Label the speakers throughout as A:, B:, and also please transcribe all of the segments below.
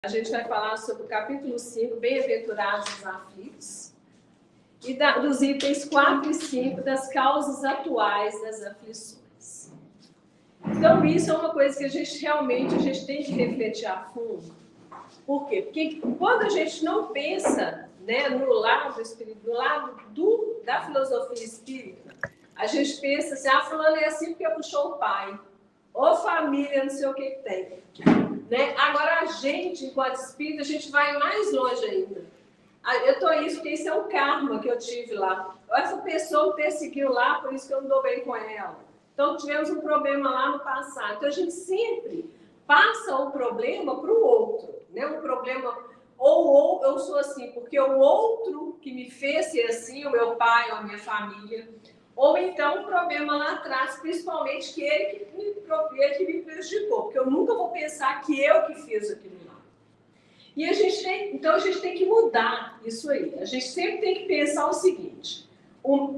A: A gente vai falar sobre o capítulo 5, Bem-aventurados os aflitos, e dos itens 4 e 5, das causas atuais das aflições. Então, isso é uma coisa que a gente tem que refletir a fundo. Por quê? Porque quando a gente não pensa, né, no lado espírita, no lado da filosofia espírita, a gente pensa assim, fulano é assim porque puxou o pai, ou família, não sei o que tem. Né? Agora, a gente, enquanto espírita, a gente vai mais longe ainda. Eu estou isso porque isso é um karma que eu tive lá. Essa pessoa me perseguiu lá, por isso que eu não dou bem com ela. Então, tivemos um problema lá no passado. Então, a gente sempre passa o problema para o outro. Né? Um problema, ou eu sou assim, porque o outro que me fez ser assim, o meu pai ou a minha família, ou então um problema lá atrás, principalmente que ele que me prejudicou, porque eu nunca vou pensar que eu que fiz aquilo lá. E então a gente tem que mudar isso aí. A gente sempre tem que pensar o seguinte: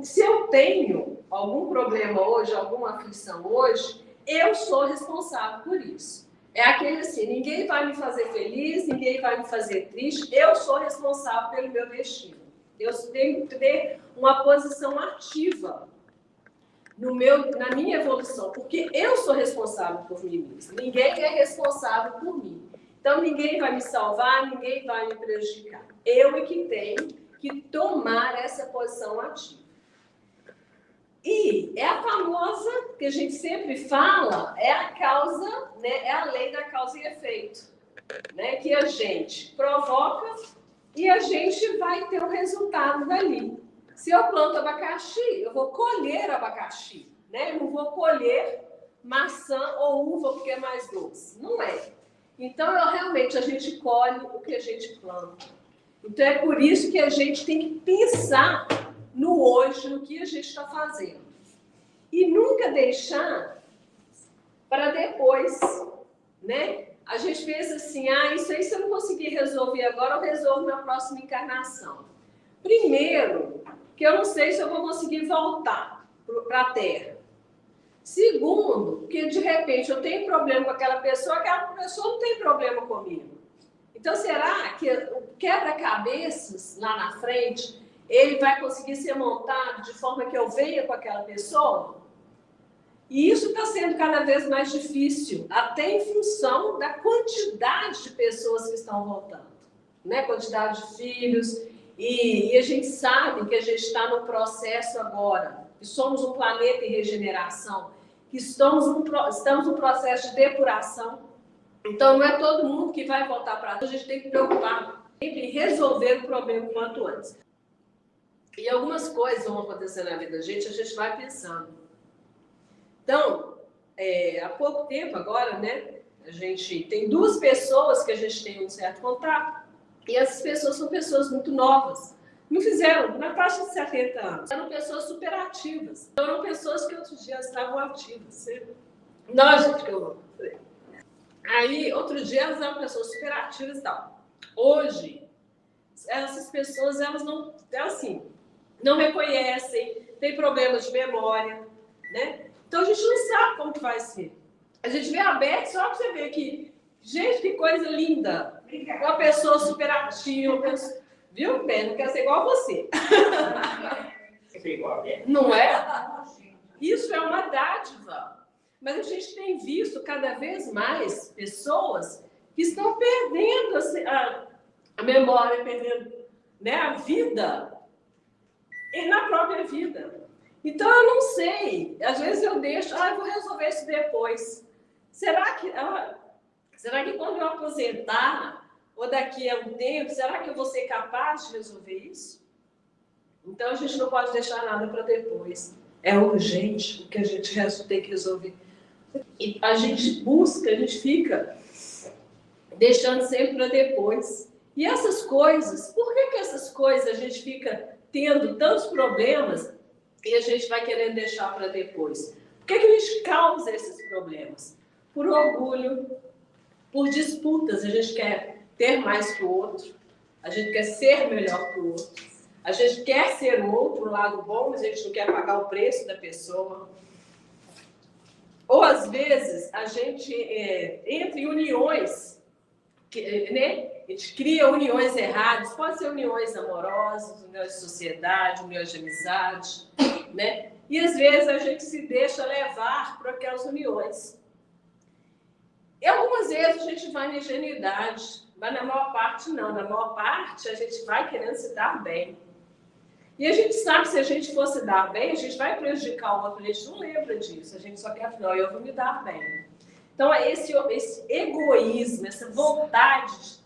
A: se eu tenho algum problema hoje, alguma aflição hoje, eu sou responsável por isso. É aquele assim, ninguém vai me fazer feliz, ninguém vai me fazer triste, eu sou responsável pelo meu destino. Eu tenho que ter uma posição ativa na minha evolução, porque eu sou responsável por mim mesma. Ninguém é responsável por mim. Então, ninguém vai me salvar, ninguém vai me prejudicar. Eu é que tenho que tomar essa posição ativa. E é a famosa, que a gente sempre fala, é a causa, né, é a lei da causa e efeito, né, que a gente provoca e a gente vai ter o resultado dali. Se eu planto abacaxi, eu vou colher abacaxi, né? Eu não vou colher maçã ou uva porque é mais doce. Não é. Então, realmente, a gente colhe o que a gente planta. Então, é por isso que a gente tem que pensar no hoje, no que a gente está fazendo. E nunca deixar para depois, né? A gente pensa assim, isso aí se eu não conseguir resolver agora, eu resolvo na próxima encarnação. Primeiro, que eu não sei se eu vou conseguir voltar para a Terra. Segundo, que de repente eu tenho problema com aquela pessoa não tem problema comigo. Então, será que o quebra-cabeças lá na frente, ele vai conseguir ser montado de forma que eu venha com aquela pessoa? E isso está sendo cada vez mais difícil, até em função da quantidade de pessoas que estão voltando, né? Quantidade de filhos. E a gente sabe que a gente está no processo agora, que somos um planeta em regeneração, que estamos no processo de depuração. Então, não é todo mundo que vai voltar para trás. A gente tem que preocupar sempre em resolver o problema o quanto antes. E algumas coisas vão acontecer na vida da gente, a gente vai pensando. Então, há pouco tempo agora, né, a gente tem 2 pessoas que a gente tem um certo contato, e essas pessoas são pessoas muito novas. Não fizeram, na faixa de 70 anos. Eram pessoas superativas. Então, eram pessoas que outros dias estavam ativas. Não, gente, que eu... Aí, outro dia, elas eram pessoas superativas e tal. Hoje, essas pessoas, elas não reconhecem, têm problemas de memória, né? Então, a gente não sabe como que vai ser. A gente vê a Beth, só para você ver que, gente, que coisa linda. Obrigada. Uma pessoa superativa, viu, Beth? Não quero ser igual a você.
B: Ser igual a Beth?
A: Não é? Isso é uma dádiva. Mas a gente tem visto cada vez mais pessoas que estão perdendo a memória, perdendo, né, a vida e na própria vida. Então, eu não sei. Às vezes eu deixo, eu vou resolver isso depois. Será que quando eu aposentar, ou daqui a um tempo, será que eu vou ser capaz de resolver isso? Então, a gente não pode deixar nada para depois. É urgente o que a gente tem que resolver. E a gente fica deixando sempre para depois. E essas coisas, por que essas coisas a gente fica tendo tantos problemas e a gente vai querendo deixar para depois? Por que a gente causa esses problemas? Por orgulho, por disputas. A gente quer ter mais que o outro, a gente quer ser melhor que o outro, a gente quer ser o outro, o lado bom, mas a gente não quer pagar o preço da pessoa. Ou, às vezes, a gente entra em uniões né? A gente cria uniões erradas, pode ser uniões amorosas, uniões de sociedade, uniões de amizade, né? E às vezes a gente se deixa levar por aquelas uniões. E algumas vezes a gente vai na ingenuidade, mas na maior parte não. Na maior parte a gente vai querendo se dar bem. E a gente sabe que se a gente for se dar bem, a gente vai prejudicar o outro, a gente não lembra disso. A gente só quer, não, eu vou me dar bem. Então, é esse egoísmo, essa vontade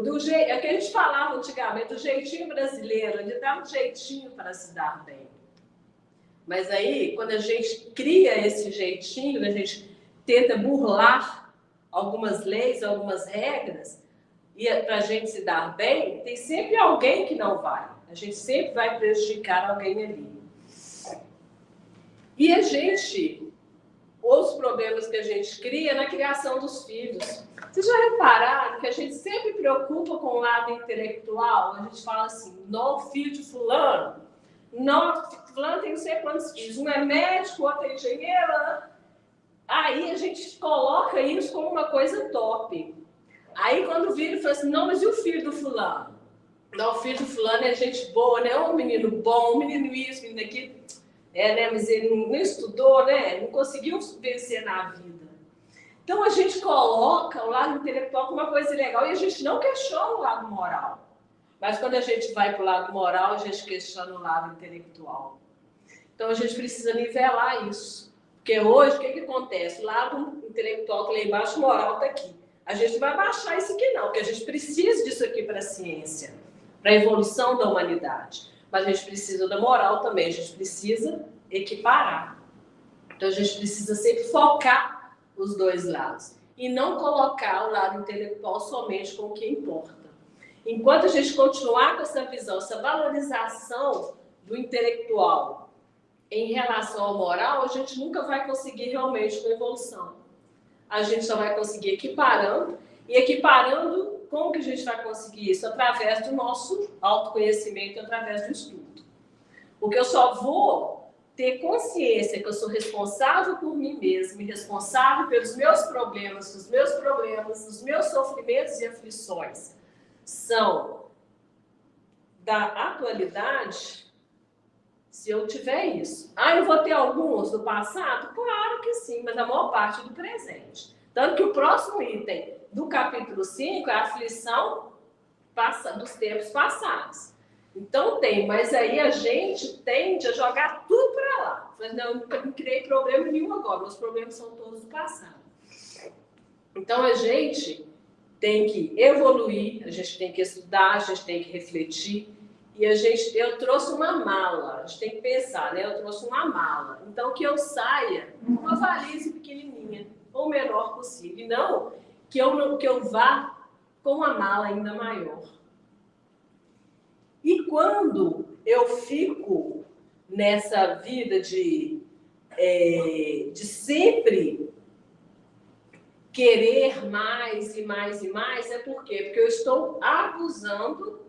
A: do jeito, é que a gente falava antigamente, do jeitinho brasileiro, de dar um jeitinho para se dar bem. Mas aí, quando a gente cria esse jeitinho, a gente tenta burlar algumas leis, algumas regras, e para a gente se dar bem, tem sempre alguém que não vai. A gente sempre vai prejudicar alguém ali. E a gente, os problemas que a gente cria na criação dos filhos. Vocês já repararam que a gente sempre preocupa com o lado intelectual? A gente fala assim, não, filho de fulano. Não, fulano tem não sei quantos filhos. Um é médico, outro é engenheiro. Aí a gente coloca isso como uma coisa top. Aí quando vira e fala assim, não, mas e o filho do fulano? Não, o filho do fulano é gente boa, né? Um menino bom, um menino isso, um menino aquilo. Né? Mas ele não estudou, né? Não conseguiu vencer na vida. Então a gente coloca o lado intelectual como uma coisa legal e a gente não questiona o lado moral. Mas quando a gente vai para o lado moral, a gente questiona o lado intelectual. Então a gente precisa nivelar isso. Porque hoje, o que acontece? O lado intelectual que lá embaixo, o moral está aqui. A gente não vai baixar isso aqui não, porque a gente precisa disso aqui para a ciência, para a evolução da humanidade. Mas a gente precisa da moral também, a gente precisa equiparar. Então a gente precisa sempre focar os dois lados. E não colocar o lado intelectual somente com o que importa. Enquanto a gente continuar com essa visão, essa valorização do intelectual em relação ao moral, a gente nunca vai conseguir realmente uma evolução. A gente só vai conseguir equiparando, e equiparando, como que a gente vai conseguir isso? Através do nosso autoconhecimento, através do estudo. Porque eu só vou ter consciência que eu sou responsável por mim mesma, responsável pelos meus problemas, os meus sofrimentos e aflições são da atualidade, se eu tiver isso. Eu vou ter alguns do passado? Claro que sim, mas a maior parte do presente. Tanto que o próximo item do capítulo 5 é a aflição dos tempos passados. Então tem, mas aí a gente tende a jogar tudo para lá. Mas não, eu não criei problema nenhum agora, meus problemas são todos do passado. Então a gente tem que evoluir, a gente tem que estudar, a gente tem que refletir. E eu trouxe uma mala, a gente tem que pensar, né? Eu trouxe uma mala. Então, que eu saia com uma valise pequenininha, ou menor possível. E não que eu vá com uma mala ainda maior. E quando eu fico nessa vida de sempre querer mais e mais e mais, é por quê? Porque eu estou abusando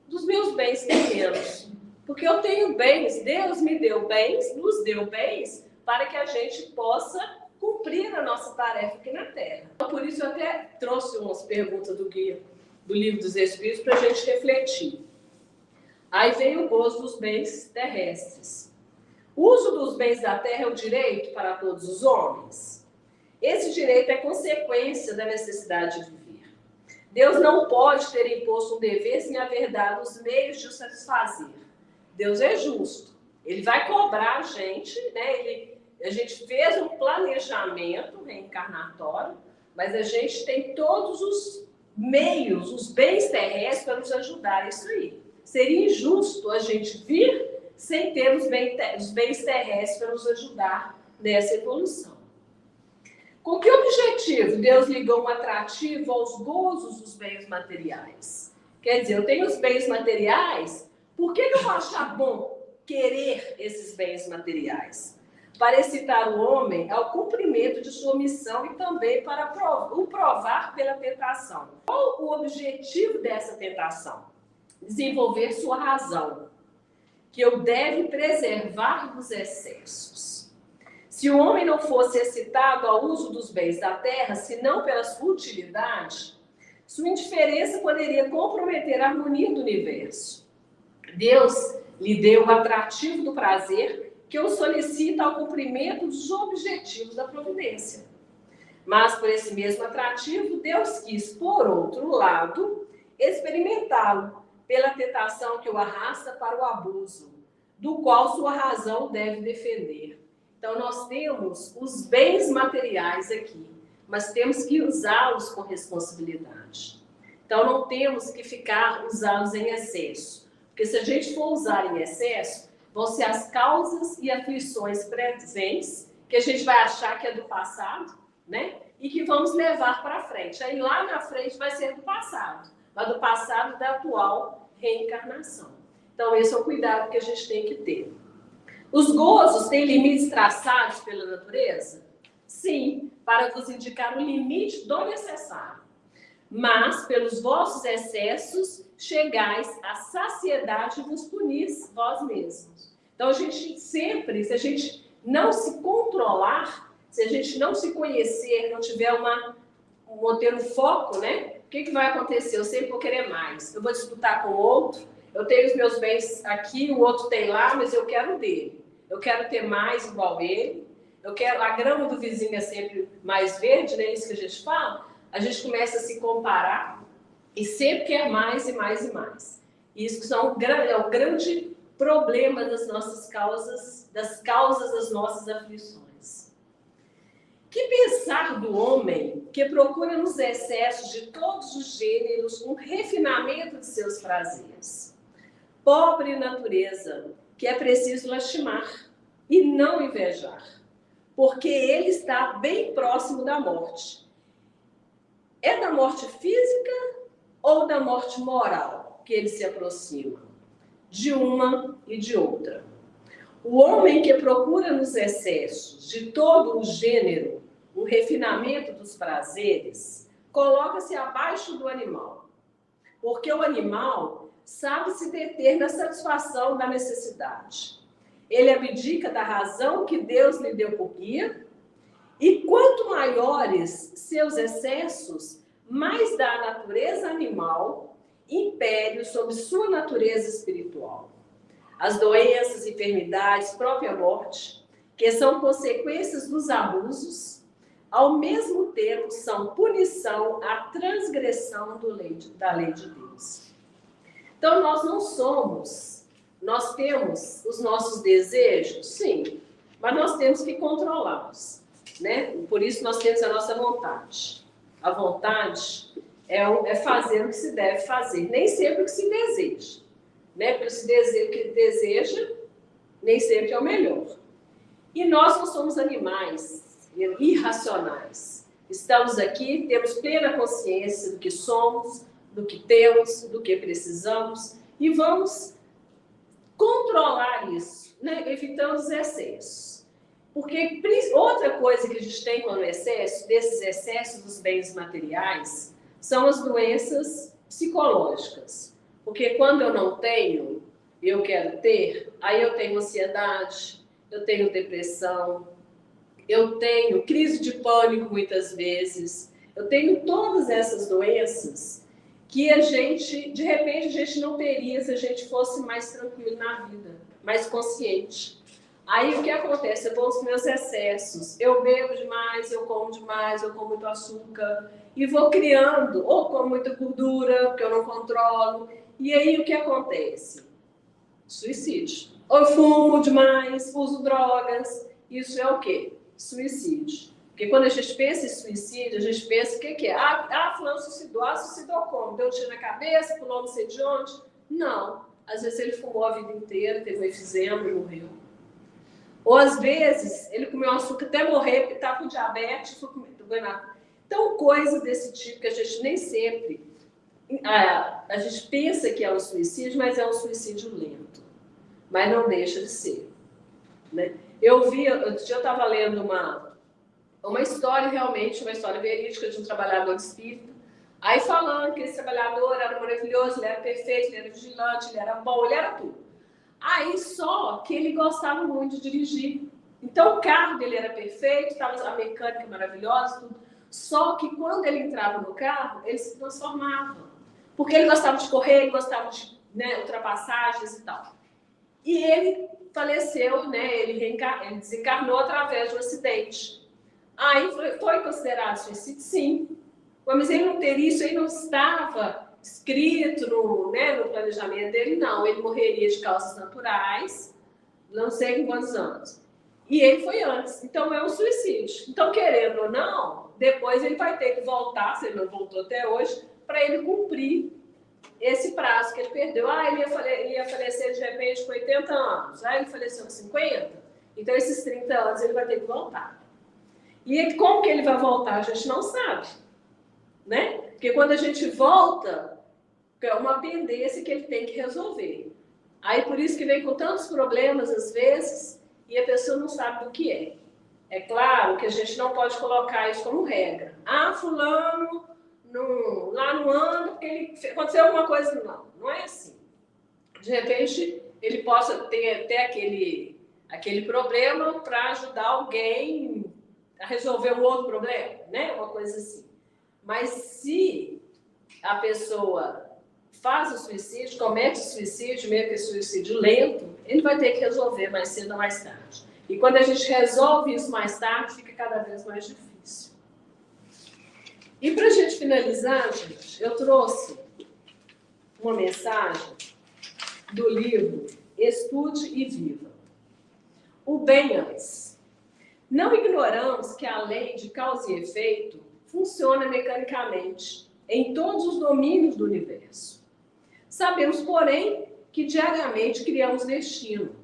A: dos meus bens pequenos. Porque eu tenho bens, Deus me deu bens, nos deu bens, para que a gente possa cumprir a nossa tarefa aqui na Terra. Então, por isso eu até trouxe umas perguntas do Livro dos Espíritos para a gente refletir. Aí vem o gozo dos bens terrestres. O uso dos bens da Terra é um direito para todos os homens? Esse direito é consequência da necessidade de viver. Deus não pode ter imposto um dever sem haver dado os meios de o satisfazer. Deus é justo. Ele vai cobrar a gente, né? A gente fez um planejamento reencarnatório, mas a gente tem todos os meios, os bens terrestres para nos ajudar a isso aí. Seria injusto a gente vir sem ter os bens terrestres para nos ajudar nessa evolução. Com que objetivo Deus ligou um atrativo aos gozos dos bens materiais? Quer dizer, eu tenho os bens materiais, por que eu vou achar bom querer esses bens materiais? Para excitar o homem ao cumprimento de sua missão e também para o provar pela tentação. Qual o objetivo dessa tentação? Desenvolver sua razão, que eu deve preservar dos excessos. Se o homem não fosse excitado ao uso dos bens da terra, senão pela sua utilidade, Sua indiferença poderia comprometer a harmonia do universo. Deus lhe deu o atrativo do prazer que o solicita ao cumprimento dos objetivos da providência. Mas, por esse mesmo atrativo, Deus quis, por outro lado, experimentá-lo pela tentação que o arrasta para o abuso, do qual sua razão deve defender. Então, nós temos os bens materiais aqui, mas temos que usá-los com responsabilidade. Então, não temos que usá-los em excesso, porque se a gente for usar em excesso, vão ser as causas e aflições presentes, que a gente vai achar que é do passado, né? E que vamos levar para frente. Aí lá na frente vai ser do passado, mas do passado da atual reencarnação. Então, esse é o cuidado que a gente tem que ter. Os gozos têm limites traçados pela natureza? Sim, para vos indicar o limite do necessário. Mas, pelos vossos excessos, chegais à saciedade e vos punis vós mesmos. Então, a gente sempre, se a gente não se controlar, se a gente não se conhecer, não tiver ter um foco, né? O que vai acontecer? Eu sempre vou querer mais. Eu vou disputar com o outro, eu tenho os meus bens aqui, o outro tem lá, mas eu quero dele. Eu quero ter mais igual ele. Eu quero, a grama do vizinho é sempre mais verde, né? Isso que a gente fala. A gente começa a se comparar e sempre quer mais e mais e mais. Isso é o grande problema das nossas causas, das nossas aflições. Que pensar do homem que procura nos excessos de todos os gêneros um refinamento de seus prazeres? Pobre natureza, que é preciso lastimar e não invejar, porque ele está bem próximo da morte. É da morte física ou da morte moral que ele se aproxima? De uma e de outra. O homem que procura nos excessos de todo o gênero um refinamento dos prazeres coloca-se abaixo do animal, porque o animal sabe se deter na satisfação da necessidade. Ele abdica da razão que Deus lhe deu por guia, e quanto maiores seus excessos, mais da natureza animal império sobre sua natureza espiritual. As doenças, enfermidades, própria morte, que são consequências dos abusos, ao mesmo tempo são punição à transgressão da lei de Deus. Então, nós temos os nossos desejos, sim, mas nós temos que controlá-los, né? Por isso nós temos a nossa vontade. A vontade é fazer o que se deve fazer, nem sempre o que se deseja, né? Porque o que deseja nem sempre é o melhor. E nós não somos animais irracionais. Estamos aqui, temos plena consciência do que somos, do que temos, do que precisamos, e vamos controlar isso, né? Evitando os excessos. Porque outra coisa que a gente tem quando desses excessos dos bens materiais, são as doenças psicológicas. Porque quando eu não tenho, eu quero ter, aí eu tenho ansiedade, eu tenho depressão, eu tenho crise de pânico muitas vezes, eu tenho todas essas doenças que de repente, a gente não teria se a gente fosse mais tranquilo na vida, mais consciente. Aí o que acontece? Eu vou aos meus excessos, eu bebo demais, eu como muito açúcar, e vou criando, ou como muita gordura, que eu não controlo, e aí o que acontece? Suicídio. Ou eu fumo demais, uso drogas, isso é o quê? Suicídio. Porque quando a gente pensa em suicídio, a gente pensa o que é? Fulano suicidou como? Deu um tiro na cabeça, pulou não sei de onde? Não. Às vezes ele fumou a vida inteira, teve um efizema e morreu. Ou às vezes ele comeu açúcar até morrer, porque estava com diabetes, foi comer. Então, coisas desse tipo que a gente nem sempre... A gente pensa que é um suicídio, mas é um suicídio lento. Mas não deixa de ser. Né? Outro dia eu estava lendo uma história, realmente, uma história verídica de um trabalhador de espírito, aí falando que esse trabalhador era maravilhoso, ele era perfeito, ele era vigilante, ele era bom, ele era tudo. Aí só que ele gostava muito de dirigir. Então o carro dele era perfeito, a mecânica maravilhosa, tudo. Só que quando ele entrava no carro, ele se transformava. Porque ele gostava de correr, ele gostava de, né, ultrapassagens e tal. E ele faleceu, né, ele desencarnou através de um acidente. Aí foi considerado suicídio? Sim. Mas ele não teria isso, ele não estava escrito no planejamento dele, não. Ele morreria de causas naturais, não sei em quantos anos. E ele foi antes. Então é um suicídio. Então, querendo ou não, depois ele vai ter que voltar, se ele não voltou até hoje, para ele cumprir esse prazo que ele perdeu. Ele ia falecer de repente com 80 anos. Ele faleceu com 50. Então, esses 30 anos ele vai ter que voltar. E como que ele vai voltar? A gente não sabe. Né? Porque quando a gente volta, é uma pendência que ele tem que resolver. Aí, por isso que vem com tantos problemas, às vezes, e a pessoa não sabe do que é. É claro que a gente não pode colocar isso como regra. Fulano lá no ano, porque aconteceu alguma coisa. Não é assim. De repente, ele possa ter aquele problema para ajudar alguém a resolver um outro problema, né? Uma coisa assim. Mas se a pessoa faz o suicídio, comete o suicídio, mesmo que suicídio lento, ele vai ter que resolver mais cedo ou mais tarde. E quando a gente resolve isso mais tarde, fica cada vez mais difícil. E para a gente finalizar, gente, eu trouxe uma mensagem do livro Estude e Viva. O bem antes. Não ignoramos que a lei de causa e efeito funciona mecanicamente em todos os domínios do universo. Sabemos, porém, que diariamente criamos destino.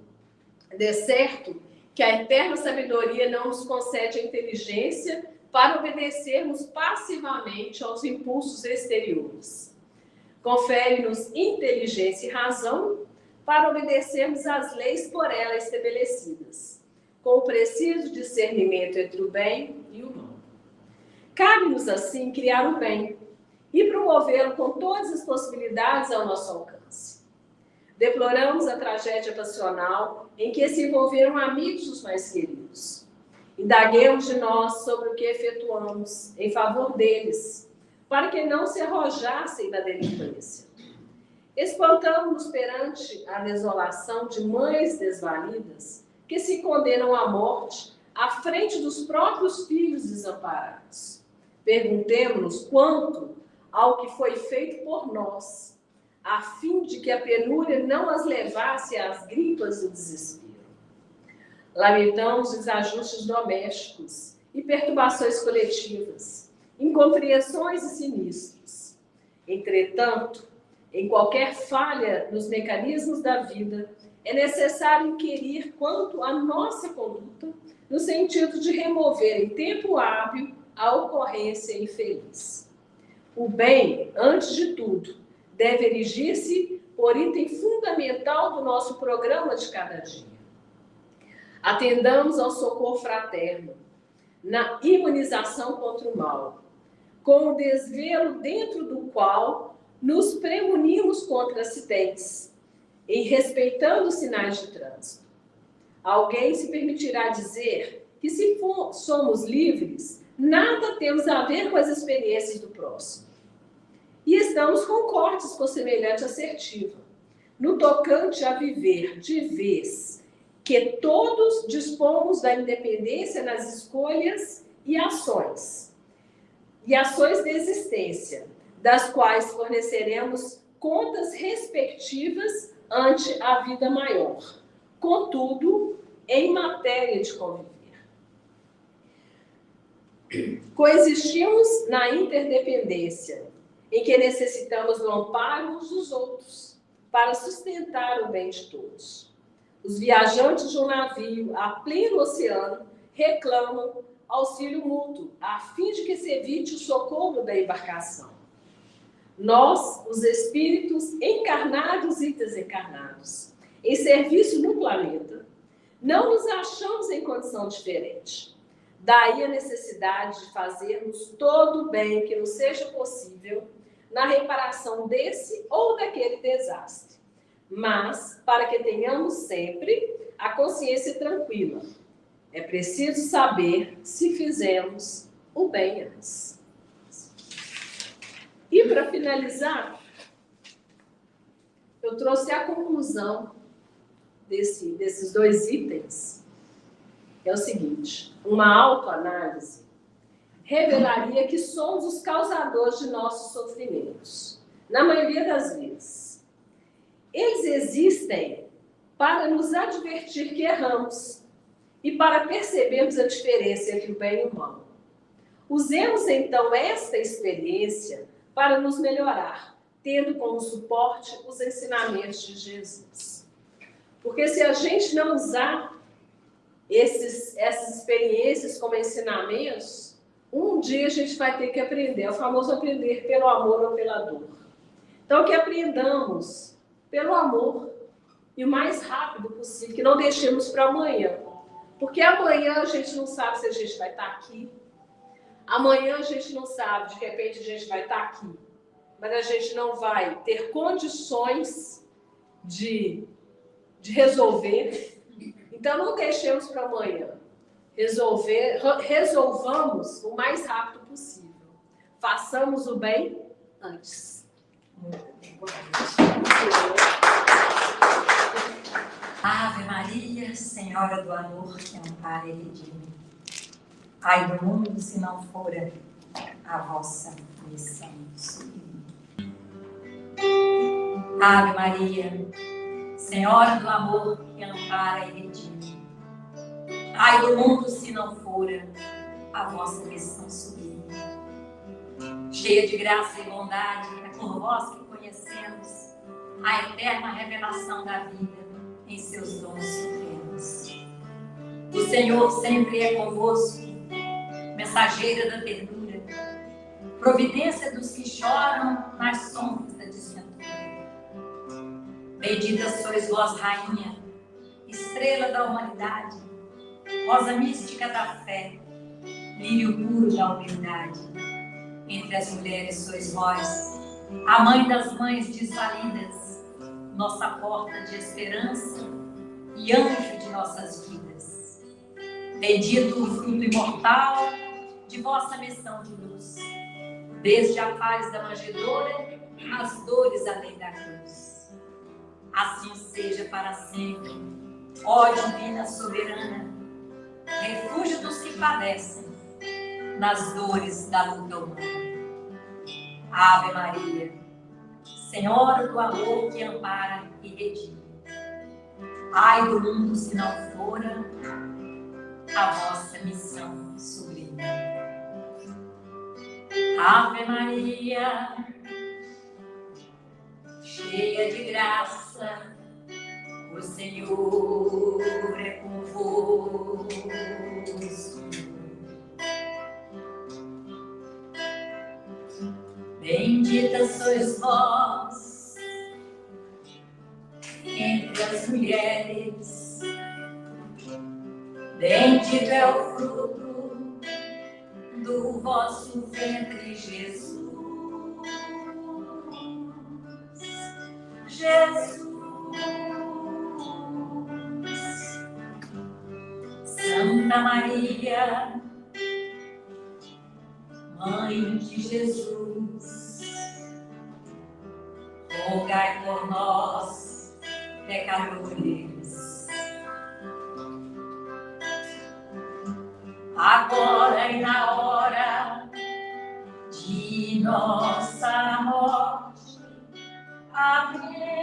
A: De certo que a eterna sabedoria não nos concede a inteligência para obedecermos passivamente aos impulsos exteriores. Confere-nos inteligência e razão para obedecermos às leis por ela estabelecidas, com o preciso discernimento entre o bem e o mal. Cabe-nos, assim, criar o bem e promovê-lo com todas as possibilidades ao nosso alcance. Deploramos a tragédia passional em que se envolveram amigos dos mais queridos. Indaguemos de nós sobre o que efetuamos em favor deles, para que não se arrojassem na delinquência. Espantamos-nos perante a desolação de mães desvalidas que se condenam à morte à frente dos próprios filhos desamparados. Perguntemo-nos quanto ao que foi feito por nós, a fim de que a penúria não as levasse às gripas do desespero. Lamentamos desajustes domésticos e perturbações coletivas, incompreensões e sinistros. Entretanto, em qualquer falha nos mecanismos da vida, é necessário inquirir quanto à nossa conduta, no sentido de remover em tempo hábil a ocorrência infeliz. O bem, antes de tudo, deve erigir-se por item fundamental do nosso programa de cada dia. Atendamos ao socorro fraterno, na imunização contra o mal, com o desvelo dentro do qual nos premunimos contra acidentes, em respeitando os sinais de trânsito. Alguém se permitirá dizer que, se somos livres, nada temos a ver com as experiências do próximo. E estamos concordes com semelhante assertiva, no tocante a viver de vez, que todos dispomos da independência nas escolhas e ações de existência, das quais forneceremos contas respectivas ante a vida maior. Contudo, em matéria de conviver, coexistimos na interdependência, em que necessitamos do amparo uns dos outros para sustentar o bem de todos. Os viajantes de um navio a pleno oceano reclamam auxílio mútuo, a fim de que se evite o socorro da embarcação. Nós, os espíritos encarnados e desencarnados, em serviço no planeta, não nos achamos em condição diferente. Daí a necessidade de fazermos todo o bem que nos seja possível na reparação desse ou daquele desastre, mas para que tenhamos sempre a consciência tranquila. É preciso saber se fizemos o bem antes. E para finalizar, eu trouxe a conclusão desses 2 itens. É o seguinte: uma autoanálise revelaria que somos os causadores de nossos sofrimentos, na maioria das vezes. Eles existem para nos advertir que erramos e para percebermos a diferença entre o bem e o mal. Usemos, então, esta experiência para nos melhorar, tendo como suporte os ensinamentos de Jesus. Porque se a gente não usar essas experiências como ensinamentos, um dia a gente vai ter que aprender, é o famoso aprender pelo amor ou pela dor. Então, que aprendamos pelo amor e o mais rápido possível, que não deixemos para amanhã. Porque amanhã a gente não sabe se a gente vai estar aqui, amanhã a gente não sabe, de repente a gente vai estar aqui, mas a gente não vai ter condições de resolver. Então, não deixemos para amanhã. Resolvamos o mais rápido possível. Façamos o bem antes.
C: Ave Maria, Senhora do amor, que ampara e redime. Ai do mundo, se não fora a vossa missão sublime. Ave Maria, Senhora do amor, que ampara e redime. Ai do mundo, se não fora a vossa missão sublime. Cheia de graça e bondade, é por vós que conhecemos a eterna revelação da vida em seus dons supremos. O Senhor sempre é convosco, mensageira da ternura, providência dos que choram nas sombras da desventura. Bendita sois vós, Rainha, estrela da humanidade, rosa mística da fé, lírio puro da humildade. Entre as mulheres sois vós, a mãe das mães desvalidas, nossa porta de esperança e anjo de nossas vidas. Bendito o fruto imortal de vossa missão de luz, desde a paz da manjedoura às dores além da cruz. Assim seja para sempre, ó divina soberana, refúgio dos que padecem nas dores da luta humana. Ave Maria, Senhora do amor que ampara e redime. Ai do mundo, se não fora a vossa missão sublime. Ave Maria, cheia de graça, o Senhor é convosco. Bendita sois vós entre as mulheres, bendito é o fruto do vosso ventre, Jesus. Jesus, Santa Maria, Mãe de Jesus, rogai por nós, pecadores, agora e na hora de nossa morte. Amém.